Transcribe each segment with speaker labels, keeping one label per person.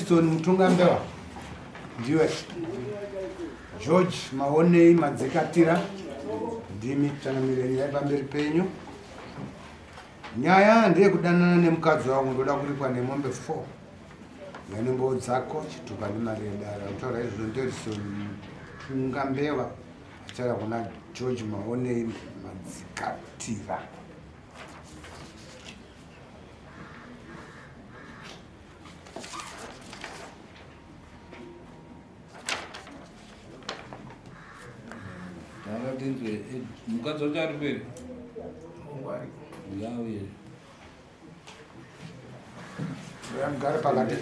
Speaker 1: Edison Mutungambewa ndiwe George Maonei Madzikatira ndimi tanamiririra pamberi penyu. Nyaya ndeye kudanana nemukadzi wangu ndoda kuripwa nemombe 4 yanembo dzako chitupa nemari yedara kutaura izvo Edison Mutungambewa achara kuna George Maonei Madzikatira.
Speaker 2: Mukadzi wacho ari kweri? Uyauye
Speaker 1: mugare pakati.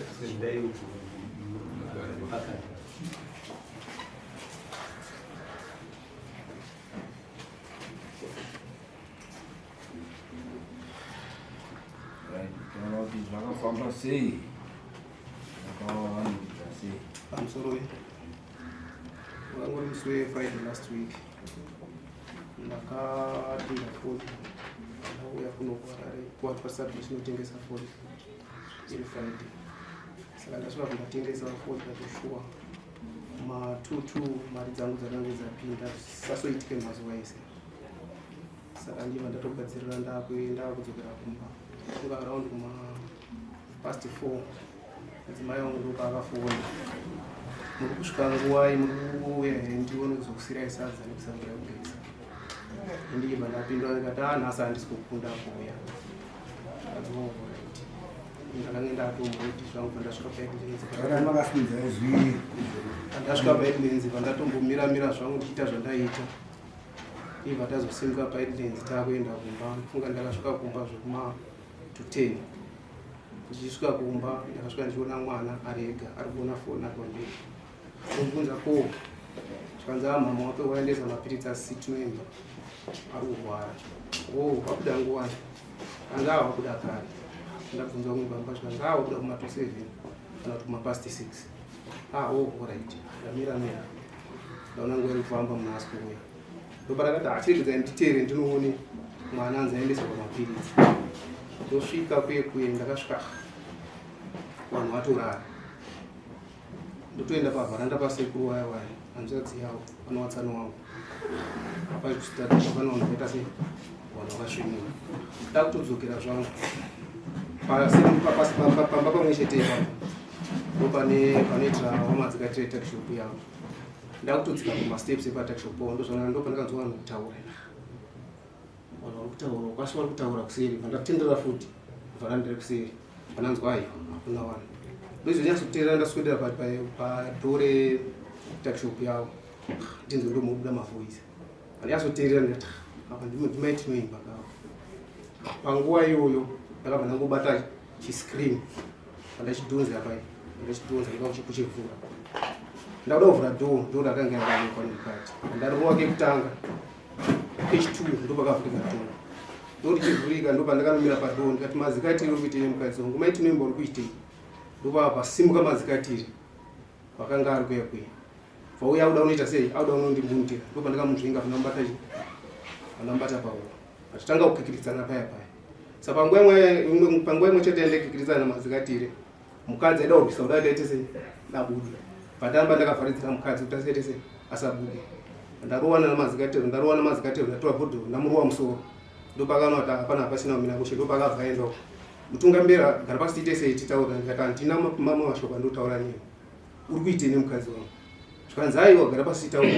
Speaker 2: taura kuti zvakafamba sei, zvakawawanira sei?
Speaker 3: Pamusoro wangori musi weFriday last week ndakapinda foni ndauya kunokuharare kuwati pasabhishi inotengesa foni iri Friday. Saka ndasvika kundatengesa foni ndatoshua matutu mari dzangu dzakanga dzapinda sasoitike mazuva ese. Saka ndiva ndatogadzirira ndakudzokera kumba kuva around kuma past 4 madzimai vangu ndopavafona muri kusvika nguwai muri kuuya ndione kuzokusirai sadza nekusambira kugeza. Ndibva ndapindwa ndikati nhasi handisi kukunda kuuya ndakange ndatomboiti zvangu ndasvika paidlands pandatombomiramira zvangu ndichiita zvandaita. Ibva tazosimuka paidlands takuenda kumba. Ndifunga ndakasvika kumba zvekuma to 10. Ndichisvika kumba ndakasvika ndichiona mwana ari ega ari kuona foni apamberi. Ndobvunza ko zvikanzi mama wake waendesa mapiritsi asitinoemba ari kurwara. Wakuda nguwai? Anga wakuda kare. Ndabvunza umwe baba zvikanzi wakuda kuma 7 kana kuti kuma past 6. Alright. Ndamiramira ndaona nguva iri kufamba muna asi kuuya. Ndopatakati achiregedza nditere ndinoone mwana anzi aendesa pamapiritsi. Ndosvika kuye ndakasvika vanhu vatorara. Ndotoenda pavharanda pasekuru waya hanzvadzi yavo vanowatsano wangu apachitatu vanoona kuita sei vanhu vakasvinura. Ndakutodzokera zvangu pamba pamwe chete ipapo ndopanoitira wamadzikatire takishopu yavo. Ndakutodzika kumasteps epatakishopu ndozvana ndopandakanzwa vanhu kutaura. Vanhu vari kutaura ukasi vari kutaura kuseri vandatendera futi vharanda ndiri kuseri vananzwa aiwa hakuna vanhu. Ndozvonyatsokuteerera ndaswedera padhore takishopu yavo ndinzi ndomubuda mavhoisi. Vandanyatsoteerera ndati apa ndimaitinoimba kavo. Panguva iyoyo ndakabva ndangobata chiscreen vandachidhonza pai ndachidhonza ndikava kuchivhura. Ndakuda kuvhura dhoo ndodakanga yakaonekwa nemukati. Ndarowa kekutanga page 2 ndopakavhurika dhoo. Ndorichivhurika ndopandakamira padhoo ndikati mazikatiri uri kuitei mukadzi wangu maitinoimba uri kuitei? Ndopapa simuka mazikatiri vakanga ari kuya kuya. Vauya auda unoita sei? Auda unondimbundira. Ndopandakamuzvinga vandambata pauro achitanga kukikiridzana paya paya. Saka panguva imwe chete ndakikiridzana mazikatiri mukadzi aida kurwisa kuda kuti aite sei? Dabuda. Pandamba ndakavharidzira mukadzi kuti asaite sei? Asabude. Ndarowana namazikatiri ndatora bhodho ndamurowa musoro. Ndopakana kuti hapana hapasina kumira kushe. Ndopakabva aendawo. Mutungambewa gara pasi tiite sei titaura ndikati handina mama mashoko andotaura nemi. Uri kuitei nemukadzi wangu? Zvikanzi aiwa gara pasi titaura.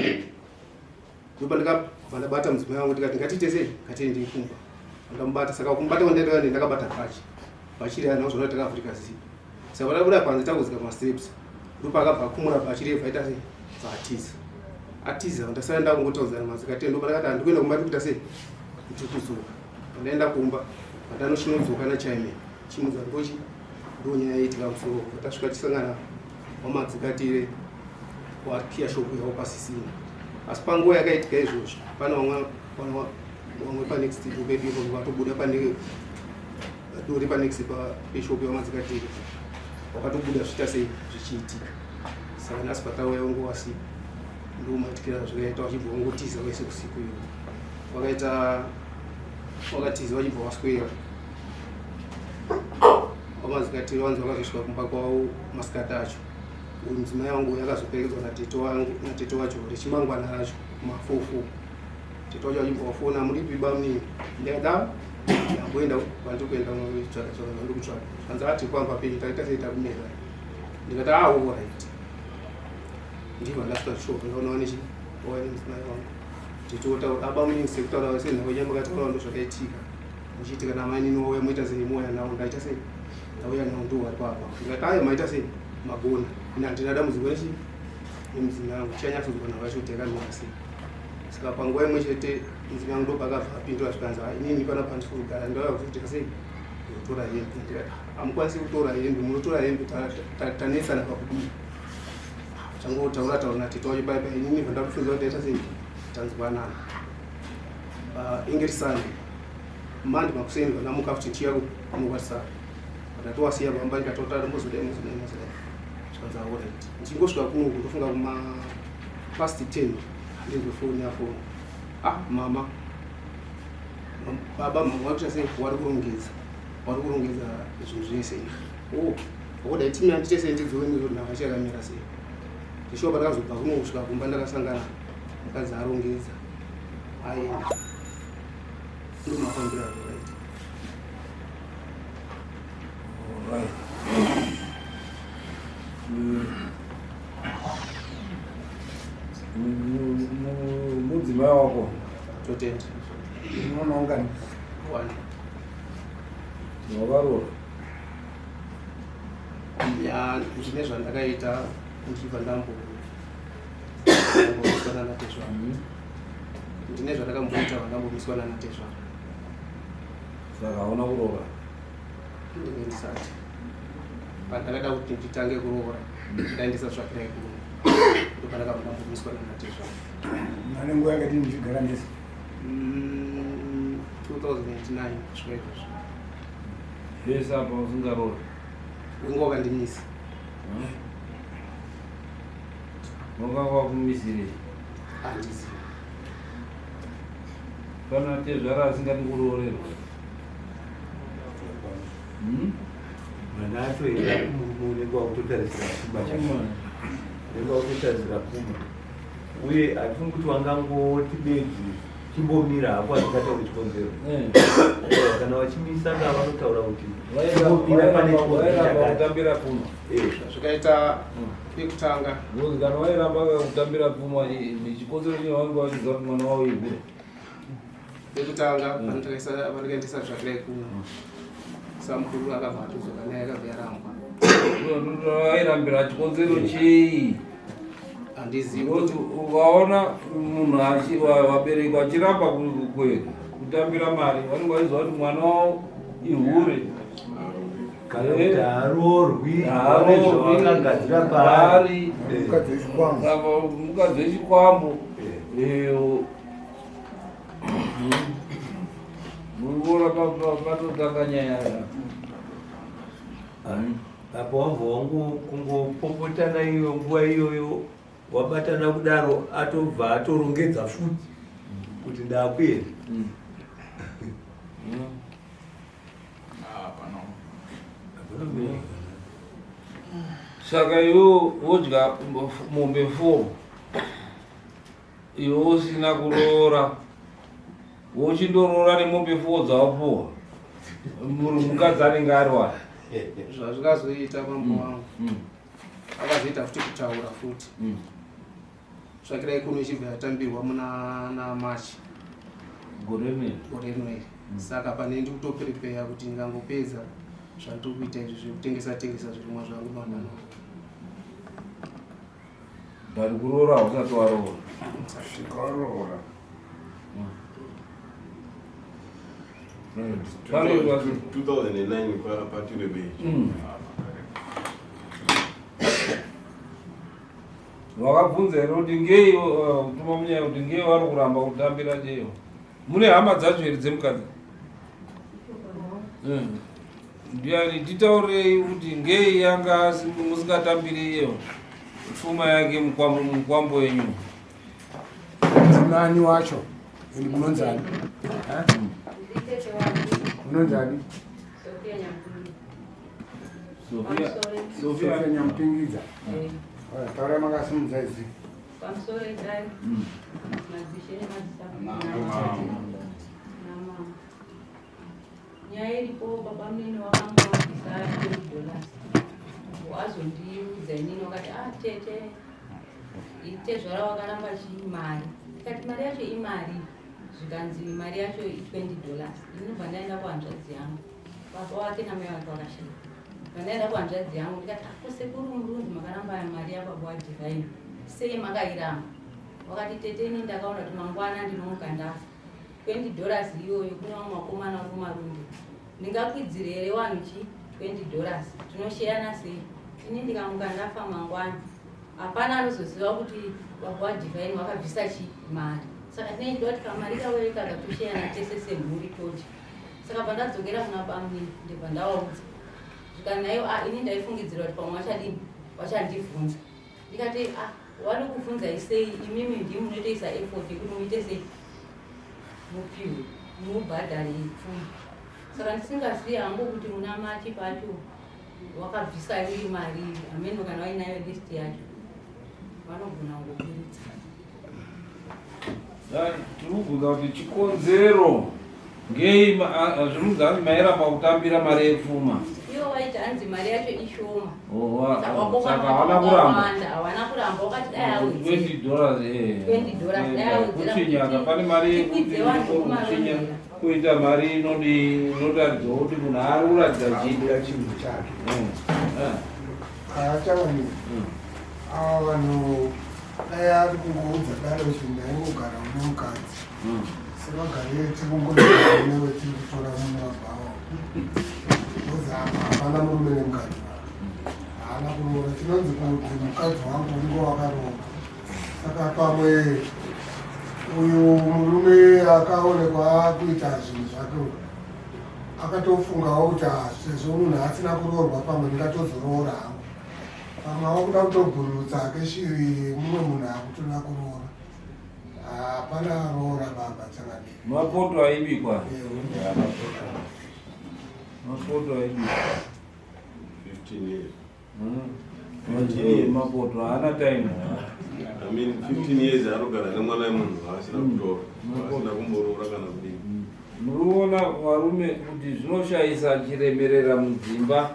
Speaker 3: Ndopandakabva ndabata mudzimai wangu ndikati ngatiite sei? Ngatiendei kumba. Ndamubata saka kumubata kwandakanga ndakabata bhachi. Bhachi riya nawo zvona takavhurika zipo. Saka ndabuda panze takudzika kumasteps. Ndopakabva akumura bhachi riya bvaita sei? Bvatiza. Atiza ndasara ndakungotaudzana mazikatiri ndopandakati handikuenda kumba ndikuita sei? Ndikudzoka. Ndaenda kumba. Ndanochinozoka nachaime chimudza ngochi ndonyaya yaitika musoro. Tasvika tisangana wamadzikatire wakiya shopu yavo pasisina. Asi panguva yakaitika izvozvo pana vamwe panext pedu ipo vakatobuda dori panext peshopu yamadzikatire vakatobuda zviita sei zvichiitika. Saka nhasi patauya ungowasi ndomatikira zvikaita vachibva vangotiza vese usiku iyo wakatiza vachibva vaswera wamazikatiri wanzi wakazosvika kumba kwavo masikati acho. Mudzimai wangu yakazopekedzwa na tete wacho richimangwana racho mafufu. Tete wacho achimbofona muripiba munini ndikada ndamboenda kwandiri kuenda kutsvaka zvandiri kutsvaka zvanzi ati kwamba pei taita sei takumera ndikati alright ndibva ndasvika kushopu ndaonawo nechi oya nemudzimai wangu titotaura aba munini sekutaura senhau yamakataura ndo zvakaitika muchiitika namai ninouya moita sei moya nawo ndaita sei ndauya nawo ndo wari papa ndikati ayo maita sei magona ina handinada muzikwa nechi nemudzimai wangu chanyatsodzwa navacho takamira sei saka panguva imwe chete mudzimai wangu ndopakabva apindura zvikanzi inini pana pandiri kugara ndauya kuzoitika sei tora hembe ndikati hamukwanisi kutora hembe munotora hembe tanesana pakudii changotaura taura natete wacho pai pai inini vandakufunza kuti taita sei tanzwanana ingeri Sunday mandi makuseni vanamuka kuti chiya kunokwatisa vatatoasiya pamba ndikatotara mbozodai zvikanzi alright ndichingosvika kunoku ndofunga kuma past 10 ndinzwe foni yafoni mama baba mama wakuita sei wari kurongedza zvinhu zvese odai timi handite sei ndidzoweni kuti navachi yakamira sei ndishopa ndakazobva kuno kusvika kumba ndakasangana mukadzi arongedza aenda ndomafambira right.
Speaker 2: Mudzimai wako
Speaker 3: totenda
Speaker 1: unoungani
Speaker 3: one
Speaker 2: wakarora
Speaker 3: ndine zvandakaita ndichibva ndambomiswana natezva ndine zvandakamboita vandambomiswana natezva
Speaker 2: saka hauna kuroora
Speaker 3: ndinge ndisati pandakada kuti nditange kuroora ndaindisatsvakirai kuno ndopandakabva ndambomiswana natezva
Speaker 1: ane nguva yakati ndichigara nesi
Speaker 3: 2009 kusvika
Speaker 2: zvese apa usingaroora
Speaker 3: wingo wakandimisa
Speaker 2: wakanga wakumisirei
Speaker 3: handizivi
Speaker 2: kana tezvara asingati kuroorerwa
Speaker 4: mwana atoenda kumuonekwa kutotarisira pfuma kutotarisira pfuma uye hatifungi kuti wangangoti bedzi chimbomira hapo asingatauri chikonzero kana vachimisa nga vanotaura kuti chimbomira pane
Speaker 2: kutambira pfuma
Speaker 3: zvikaita pekutanga
Speaker 2: kana wairamba kutambira pfuma nechikonzero chewanga wachiziva kuti mwana wavo igura
Speaker 3: pekutanga pandikaendesa zvakirai kuno samukuru akabva atudzoka naye akabva yarambwa
Speaker 2: airambira chikonzero chei
Speaker 3: handizivi
Speaker 2: ukaona munhu vabereki vachiramba kutambira mari vanenge vachiziva kuti mwana wavo ihure
Speaker 4: kana kuti haroorwi zvavakagadzira pari
Speaker 2: mukadzi wechikwambo muriona patotanga nyaya
Speaker 4: apa wabva kungopopotana iyo nguva iyoyo wabatana kudaro atobva atorongedza futi kuti ndakwenda
Speaker 2: saka iwo wodya mombe 4 iwe usina kuroora wochindoroora nemombe 4 dzawapuwa mukadzi anenge ari wani
Speaker 3: zvazvikazoita mambo wangu akazoita futi kutaura futi tsvakirai kuno ichibva yatambirwa muna March
Speaker 2: gore
Speaker 3: rinori saka pane ndi kutoprepeya kuti ndingangopedza zvandiri kuita izvi zvekutengesa zvirimwa zvangu manano
Speaker 2: bari kuroora usati waroora
Speaker 1: Korora.
Speaker 5: 2009 partir de beijo.
Speaker 2: wakabvunza here kuti ngei kutuma munyaya kuti ngei vari kuramba kutambira cheo mune hama dzacho here dzemukadzi ndiani titaurei kuti ngei yanga musingatambiri iyo pfuma yake mukwambo wenyu
Speaker 1: Nani wacho? Ini munonzani? Munonzani? Sofia Nyampingiza. Taura makasimudza izi.
Speaker 6: Pamusoro idai. Madzisheni madzisaka. Nyaya iripo baba mnene wakamboisa $20. Wazondiudza inini wakati tete ite zvara wakaramba chimari. Tikati mari yacho imari. Zvikanzi mari yacho $20. Ndinobva ndaenda kuhanzvadzi yangu. Baba wake namai vake vakashanda. Ndaenda kuhanzvadzi yangu ndikati sekuru murunzi makaramba mari yababa waDivine. Sei makairamba? Wakati tete ini ndakaona kuti mangwana ndinomuka ndafa. $20 iyoyo kuna makomana kumarundu. Ndingakwidzire here wanhu chi $20. Tinosheyana sei? Ini ndikamuka ndafa mangwana. Hapana anozoziva kuti baba waDivine wakabvisa chi mari. Saka tinenge tichida kuti kamari kaweka katosheyana tese semhuri tochi. Saka pandadzokera kuna bamwe ndibva ndawaudza. Zvikati nayo ini ndaifungidzira kuti pamwe wachadini? Wachandibvunza. Ndikati wari kubvunza sei? Imimi ndimi munotoisa effort kuti muite sei? Mupiwe, mubhadhare pfuma. Saka ndisingazivi hangu kuti muna machi pacho wakabvisa iri mari, ameno kana wainayo list yacho. Vanogona kungokuridza.
Speaker 2: Tirikubvunza kuti chikonzero ngei zvinonzi mairamba kutambira mari yepfuma.
Speaker 6: Iyo waiti hanzi mari yacho ishoma.
Speaker 2: Saka hawana kuramba.
Speaker 6: Hawana kuramba wakati dai awedzera.
Speaker 2: $20.
Speaker 6: Dai awedzera.
Speaker 2: Kuchinyaka pane mari yekuti kuita mari inotaridza kuti munhu ari kuratidza
Speaker 1: Chidira chinhu chake. Achawani. Ava vanhu dai ari kungoudza dare kuti ndaingogara unomukadzi. Sevagare tikungogara newe tiri kutora munhu wabvawo. Hapana murume nemukadzi. Haana kuroora. Tinonzi kuti mukadzi wangu ungo wakaroora. Saka pamwe uyu murume akaonekwa kuita zvinhu zvake akatofungawo kuti sezvo munhu asina kuroorwa pamwe ndingatozoroora hangu. Pamwe wakuda kutobhurutsa ake shiri mumwe munhu akutoda kuroora. Hapana roora baba tsangani.
Speaker 2: mapoto aibikwa. Mapoto aibikwa
Speaker 5: 15 years.
Speaker 2: Mapoto haana time.
Speaker 5: I mean 15 years arogara nemwana wemunhu asina kutora. Asina kumboroora kana kudini.
Speaker 2: Muriona varume kuti zvinoshayisa chiremerera mudzimba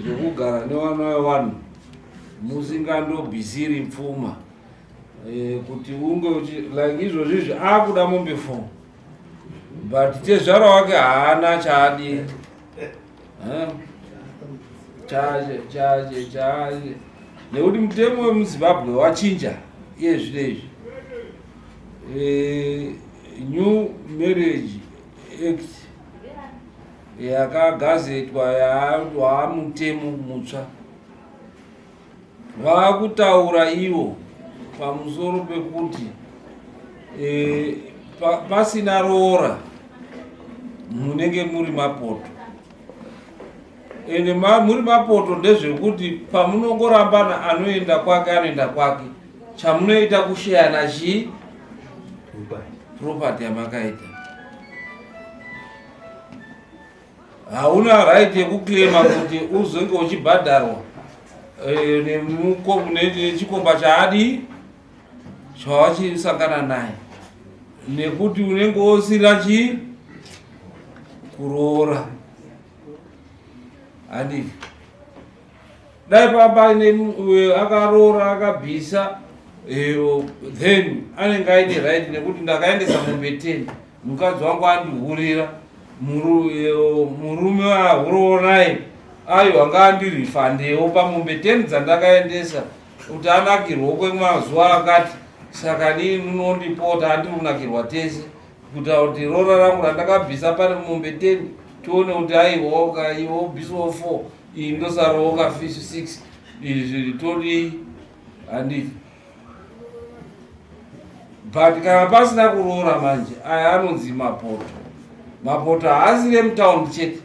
Speaker 2: zvokugara nevana vevanhu musingandobvisiri pfuma kuti unge like izvozvizvi akuda mombe 4 but tezvara wake haana chaadi chaje nekuti mutemo wemuZimbabwe wachinja iye zvinezvi. New Marriage Act yakagazetwa yaamutemo mutsva vakutaura ivo pamusoro pekuti pasina roora munenge muri mapoto ende muri mapoto ndezvekuti pamunongorambana anoenda kwake anoenda kwake chamunoita kusheyana chii property yamakaita. Hauna right yekuklema kuti uzenge uchibhadharwa nechikomba chaadi chawachisangana naye nekuti unenge wosira chii kuroora. Handiti dai papa akaroora akabvisa then anenge aine right nekuti ndakaendesa mombe 10 mukadzi wangu andihurira murume ahuroonaye ayo anga andirifandewo pamombe 10 dzandakaendesa kuti anakirwa kwemazuva akati. Saka nii munondipota andirunakirwa tese kuita kuti roora rangu randakabvisa pane mombe 10 tione kuti aiwa iwo bhisawo 4 iyi ndosarawo kafishi 6 izvi tori handiti. But kana pasina kuroora manje aya anonzi mapoto. Mapoto haasi remutaundi chete.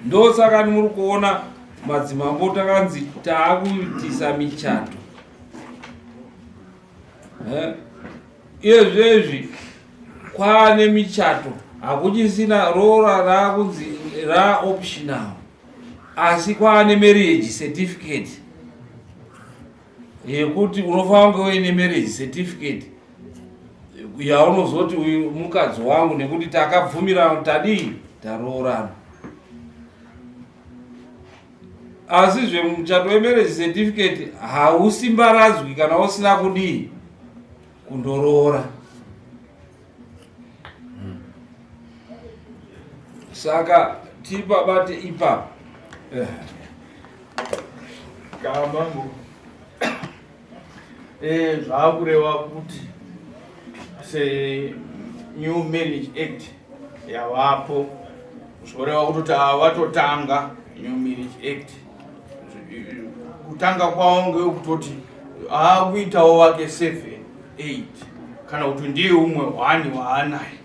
Speaker 2: Ndosaka muri kuona madzimambo takanzi taakuitisa michato. Izvezvi kwaane michato hakuchisina roora raakunzi raoptional. asi kwaane marriage certificate yekuti unofanira kunge uine marriage certificate yaunozoti uyu mukadzi wangu nekuti takabvumirana tadii taroorana. Asi zvemuchato wemarriage certificate hausimbaradzwi kana usina kudii kundoroora. Saka tipabate ipapo
Speaker 7: kamangu zvakureva kuti se New Marriage Act yavapo zvoreva kutoti avatotanga New Marriage Act kutanga kwavo ngekutoti akuitawo wake 7 8 kana kuti ndiye umwe 1 waanaye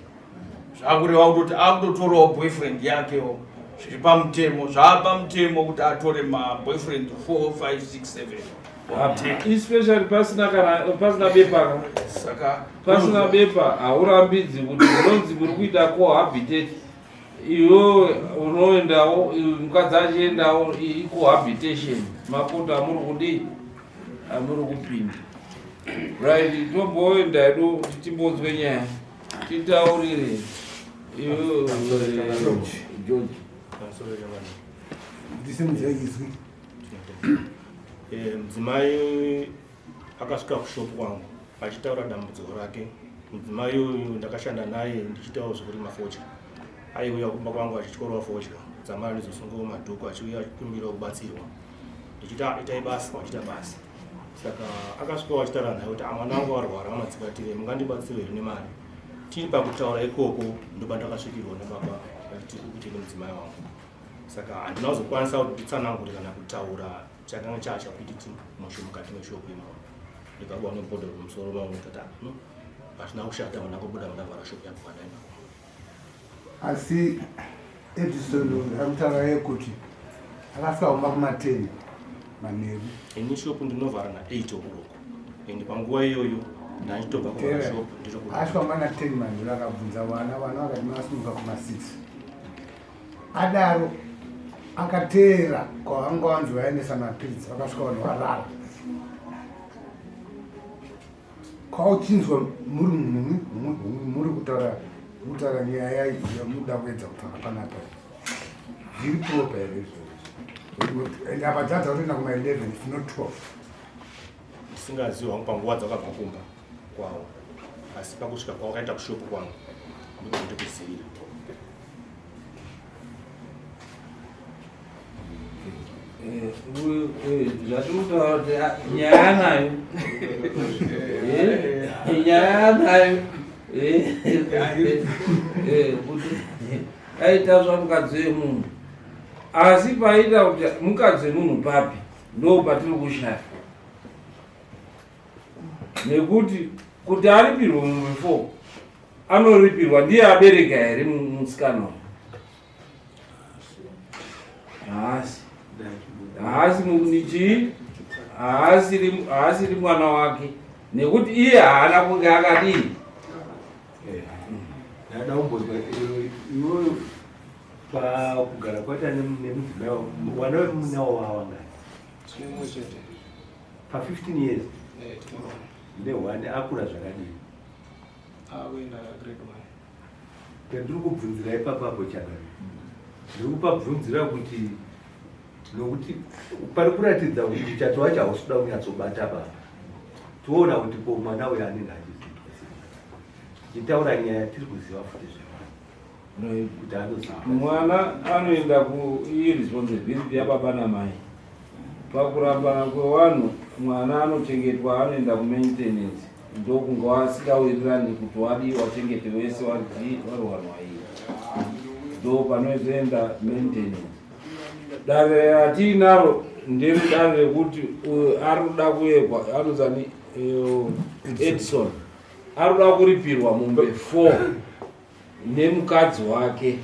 Speaker 7: zvakureva kutoti akutotorawo boyfriend yakewo zviri pamutemo zvapamutemo kuti atore maboyfriend 4 5 6 7
Speaker 2: especially pasina bepa.
Speaker 7: saka
Speaker 2: pasina bepa haurambidzi kuti unonzi muri kuita cohabitate iwo unoendawo mukadzi achiendawo icohabitation makoto amuri kudii amuri kupinda right. Tomboenda edu timbonzwe nyaya titaurire iwo George
Speaker 1: ndisemuzvaizwi
Speaker 8: mudzimai akasvika kushopu kwangu achitaura dambudziko rake. Mudzimai uyu ndakashanda naye ndichitawo zvekurima fodya. Aiuya kumba kwangu achityorowa fodya dzamara ndizosungawo madhuku achiuya achikumbirawo kubatsirwa ndichiti itai basa wachita basa. Saka akasvikawo achitaura naye kuti mwana wangu arwara amadzikatire mungandibatsire rine mari. Tiri pakutaura ikoko ndopandakasvikirwa nebaba kuti kuti mudzimai wangu. Saka handina kuzokwanisa kuti nditsanangure kana kutaura chakanga chachakuiti musho mukati meshopu imomo. Ndikabuda nebhodho kumusoro mangu kuti pasina kushata mwana kubuda mundavhara shopu yangu kwadaina.
Speaker 1: asi Edison akutaura yekuti akasvika kumba kuma10 manheru.
Speaker 8: Ini shopu ndinovhara na8 o'clock ende panguva iyoyo ndachitobva kuvhara shopu
Speaker 1: asvika kumba na10 manheru akabvunza vana vakati masumuka kuma6 adaro akateera kwavanga vanzi vaendesa mapiritsi vakasvika vanhu varara kwauchinzwa muri kutaura nyaya yamuda kuedza kutaura panapa zviripo here izvozvo ende apa dzadza kutoenda kuma11 fino 12
Speaker 8: ndisingazivi wangu panguva dzakabva kumba kwavo asi pakusvika kwawakaita kushopu kwangu ndikundikuzivira.
Speaker 2: zvatirikutaura kuti nyaya nayo nyaya nayo kuti aita zvamukadzi wemunhu asi paita kuti mukadzi wemunhu papi ndo patiri kushaya nekuti kuti aripirwe mumwe 4 anoripirwa ndiye abereka here musikana haasi nichii haasiri mwana wake nekuti iye haana kunge akadii.
Speaker 4: Ndada kumbozwa iwoyo pakugara kwaita nemudzimai wana wemunawo wawanga pa15 years ne1 akura zvakadii pendiri kubvunzira ipapapo chakari ndiri kupabvunzira kuti nokuti pari kuratidza kuti chato wacho hausuda kunyatsobata pa toona kuti ko mwana uyo anenge achiziva chitaura nyaya tiri kuziva futi zvemwana kuti anoziva
Speaker 2: mwana anoenda kuirresponsibility yababa namai. Pakurambana kwevanhu mwana anochengetwa anoenda kumaintenance ndokunge wasingawirirani kuti wadi wachengete wese warwarwai ndo panozoenda maintenance. Dare ratinaro ndiri dare rekuti arikuda kuyekwa anozani Edison arikuda kuripirwa mumbe 4 nemukadzi wake.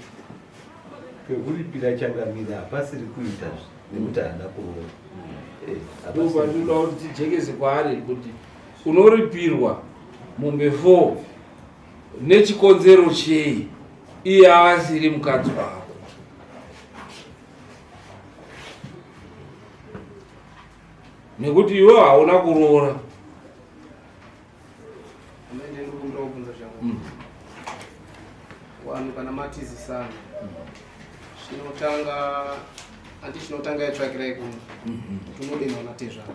Speaker 4: pekuripira changamira hapasiri kuita nekuti haana kuroora
Speaker 2: ndopandinoda kuti tijekese kwaari kuti unoripirwa mumbe 4 nechikonzero chei iye avasiri mukadzi wako. nekuti iwe hauna kuroora.
Speaker 3: ndinobvunza zvangu vanhu kana matizi sana chinotanga ati chinotanga yatsvakirai kuno tunode naona tezvara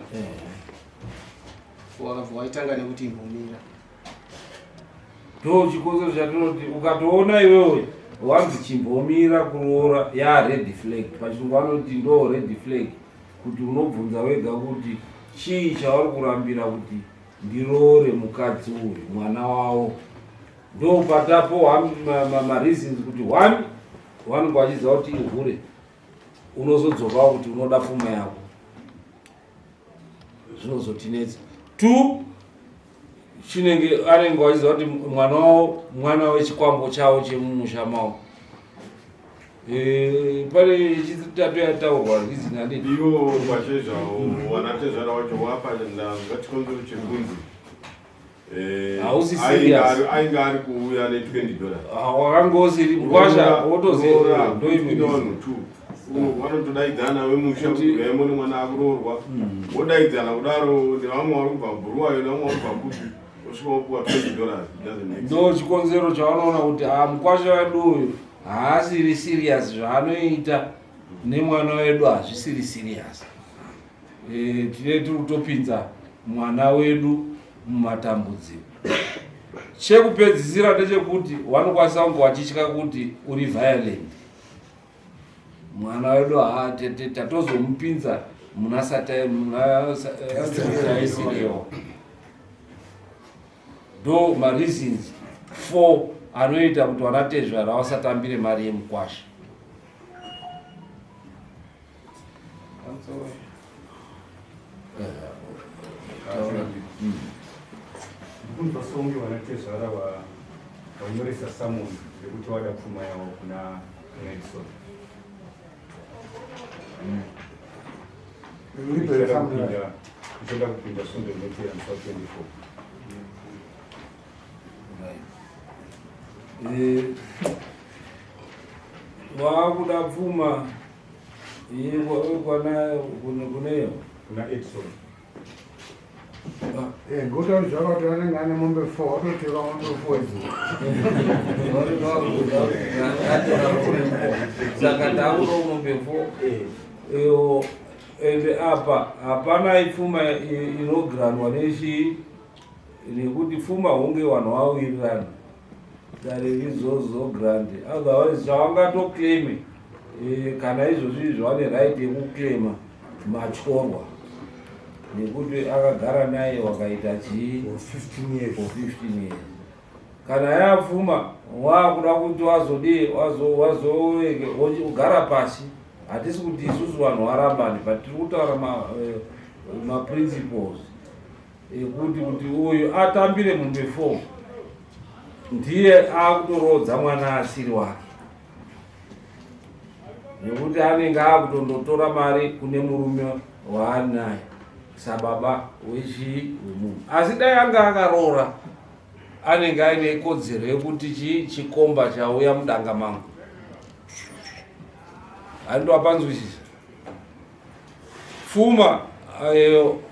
Speaker 3: wakabva waitanga nekuti imbomira
Speaker 2: ndo chikonzero chatinoti ukatoona iwewe wanzi chimbomira kuroora red flag. Pachirungu vanoti ndo red flag, kuti unobvunza wega kuti chii chavari kurambira kuti ndiroore mukadzi uyu mwana wavo. Ndo patapo mareasons kuti wanenge wachiziva kuti ihure unozodzokawo kuti unoda pfuma yako, zvinozotinetsa. 2 chinenge anenge wachiziva kuti mwana wechikwambo chavo chemumusha mavo. Pane chitatu yataurwa reason adini
Speaker 5: iwo kwachezvawo wanatezvara wacho wapanda ngatikonzero chekunzi
Speaker 2: hausi serious,
Speaker 5: ainge ari kuuya ne$20
Speaker 2: wakanga usiri mkwasha wotozera ndoimwe
Speaker 5: vanotodaidzana vemusha kuemo nemwana akuroorwa wodaidzana kudaro nevamwe vari kubva bhuruwayo nevamwe vari kubva kuti osvika opuwa $20.
Speaker 2: ndo chikonzero chavanoona kuti mukwasha wedu uyu haasiri serious, zvaanoita nemwana wedu hazvisiri serious. Tine tiri kutopinza mwana wedu mumatambudziko. Chekupedzisira ndechekuti vanokwanisa kunge vachitya kuti uri violent. Mwana wedu tatozomupinza muna sataisiriwo. Ndo mareasons 4 anoita kuti vanatezvara vasatambire mari yemukwasha.
Speaker 9: ndikunzwasonge vanatezvara vanyoresa samoni yekuti vada pfuma yavo kuna Nelson. Ichada kupinda sonde rinopera musa
Speaker 2: 24. Vakuda pfuma kuneyo
Speaker 9: kuna Edson.
Speaker 1: ngotauri zvakati vanenge ane mombe 4 watoteka mombe 4
Speaker 2: saka ndakuda mombe 4 ende apa hapana ipfuma inogranwa nechi nekuti pfuma hunge vanhu vawirirana darivizozo grande otherwise zvavangatokleme kana izvozvi zvavane right yekuklema matyorwa nekuti akagara naye wakaita chii 15 years. Kana yapfuma wakuda kuti wazodii wazogara pasi, hatisi kuti isusu vanhu varambani, but tiri kutaura maprinciples ekuti uyu atambire mumbe 4 ndiye akutorodza mwana asiri wake, nekuti anenge akutondotora mari kune murume waari naye sababa wemunhu. Asi dai anga akaroora anenge aine kodzero yekuti chikomba chauya mudanga mangu. Handopanzwisisa.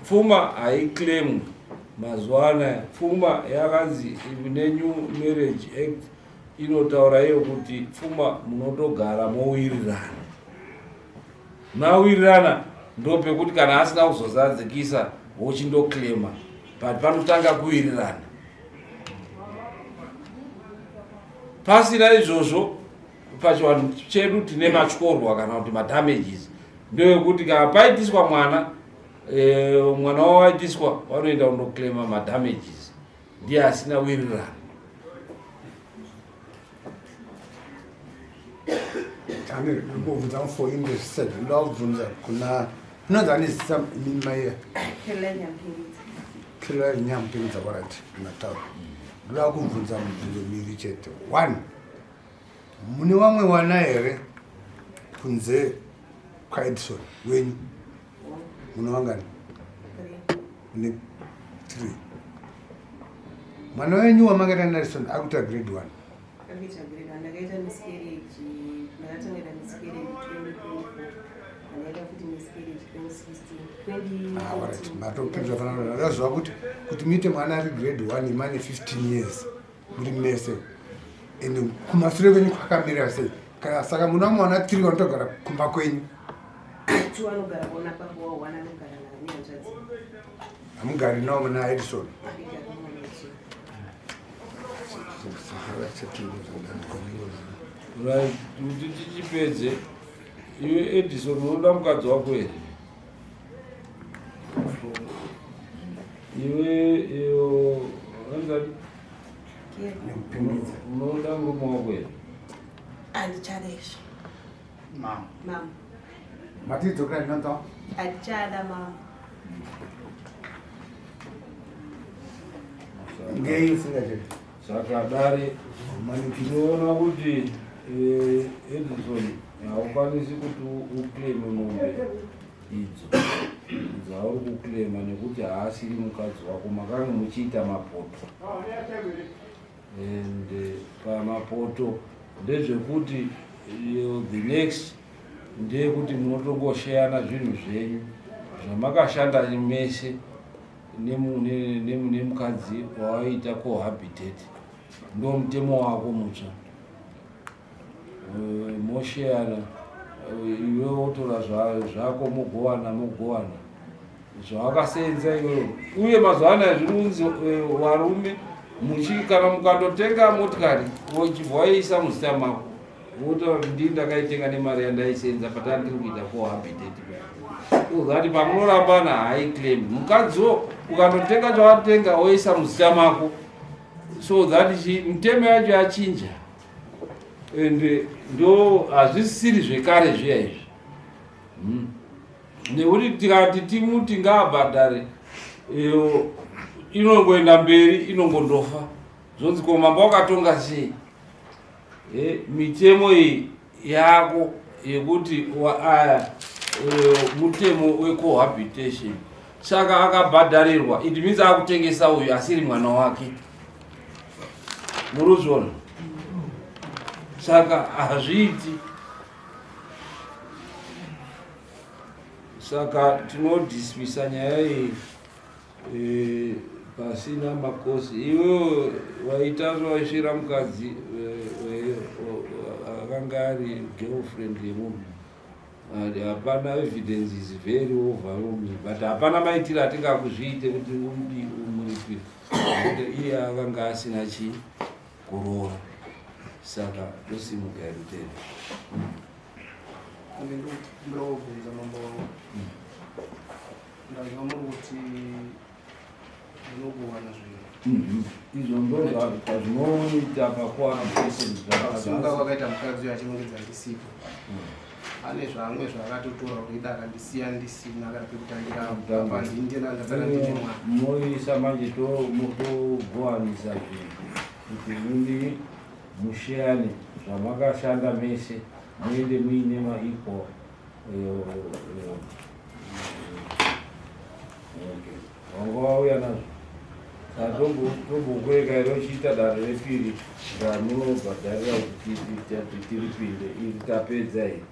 Speaker 2: Pfuma haiclaimwi mazuva anaya. Pfuma yakanzi neNew Marriage Act inotaura iyo kuti pfuma munotogara mowirirana. Mawirirana ndopekuti kana asina kuzozadzikisa wochindoclaima, but panotanga kuwirirana. Pasina izvozvo pachivanhu chedu tine matyorwa kana kuti madamages, ndeyekuti kana paitiswa mwana wavo waitiswa vanoenda kundoclaima madamages, ndiye asina wirirana.
Speaker 1: ndikubvunza for industry ndoda kubvunza kuna inonzanisa mimaiya kila nyampinza varati nataura. Ndoda kubvunza mibvunzo miviri chete. 1, mune vamwe wana here kunze kwaEdison wenyu? Mune vangani? Mune 3. Mwana wenyu wamakaita naEdison akuita grade 1. matopinza fanana ndazva kuti muite mwana ari grade 1 mane 15 years muri mese ende kumashure kwenyu kwakamirira sei kana saka muna mwana 3 vanotogara kumba kwenyu hamugari nawo muna Edison
Speaker 2: kuti tichipedze iwe Edison unoda mukadzi wako here iwe anzati unoda murume wako here
Speaker 10: Andichadesha. Mama.
Speaker 1: matidzokera ndinonza
Speaker 10: Adichada mama.
Speaker 1: ngei usingache
Speaker 2: saka dare tinoona kuti Edison haukwanisi kuti ukleme mombe idzo dzauri kuklema nekuti haasiri mukadzi wako makange muchiita mapoto and pamapoto ndezvekuti the next ndeyekuti munotongoshayana zvinhu zvenyu zvamakashanda mese nemukadzi wawaita cohabitate ndo mutemo wako mutsva moshayana iwe wotora zvako mogowana zvawakasenza iwewo uye mazuva anaya zviri kunzi varume kana mukandotenga motikari wochibva waisa muzita mako wotaura kuti ndii ndakaitenga nemari yandaisenza patandiri kuita cohabitate uzati pamunorambana haiclaim mukadziwo ukandotenga chawatenga woisa muzita mako so that mutemo yacho yachinja ende ndo hazvisiri zvekare zviya izvi nekuti tikati timuti ngaabhadhare inongoenda mberi inongondofa zvonzi ko mamba wakatonga sei mitemo iyi yako yekuti aya mutemo wecohabitation saka akabhadharirwa it means akutengesa uyu asiri mwana wake muruzvona saka hazviiti saka tinodismisa nyaya iyi pasina makosi iwe waita zvawaisvira mukadzi akanga ari girlfriend yemunhu hapana evidence is very overwhelming but hapana maitiro atingakuzviite kuti umuripire iye akanga asina kurora saka tosimuka irutero
Speaker 3: ndinobvunza mambo ndazva muri kuti ndinokuwana zvinhu
Speaker 2: izvo ndozvazvinoita
Speaker 3: pakuasunga kwakaita mukadzi uyo achinongedza ndisipo ane zvamwe zvaakatotora kuti ida akandisiya ndisina kana pekutangira pandindena ndatsaka ndine mwana
Speaker 2: moisa manje togowanisa zvinhu kuti muni musheyane zvamakashanda mese muende muine maiko wanga wauya nazvo saka tombokureka iro chiita dare repiri ramunobhadharira kuti tiripinde iri tapedza iri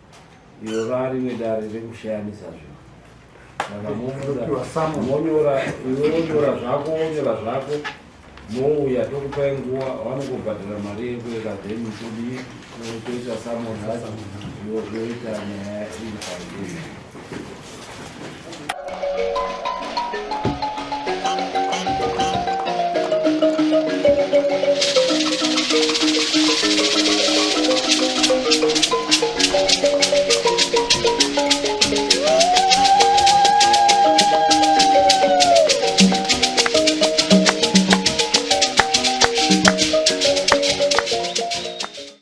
Speaker 2: iro rarimwe dare rekushayanisa zvinhu saka monyora zvako mouya tokupai nguva vanongobhadhara mari yekueka then toita samon hacho yoita nyaya iri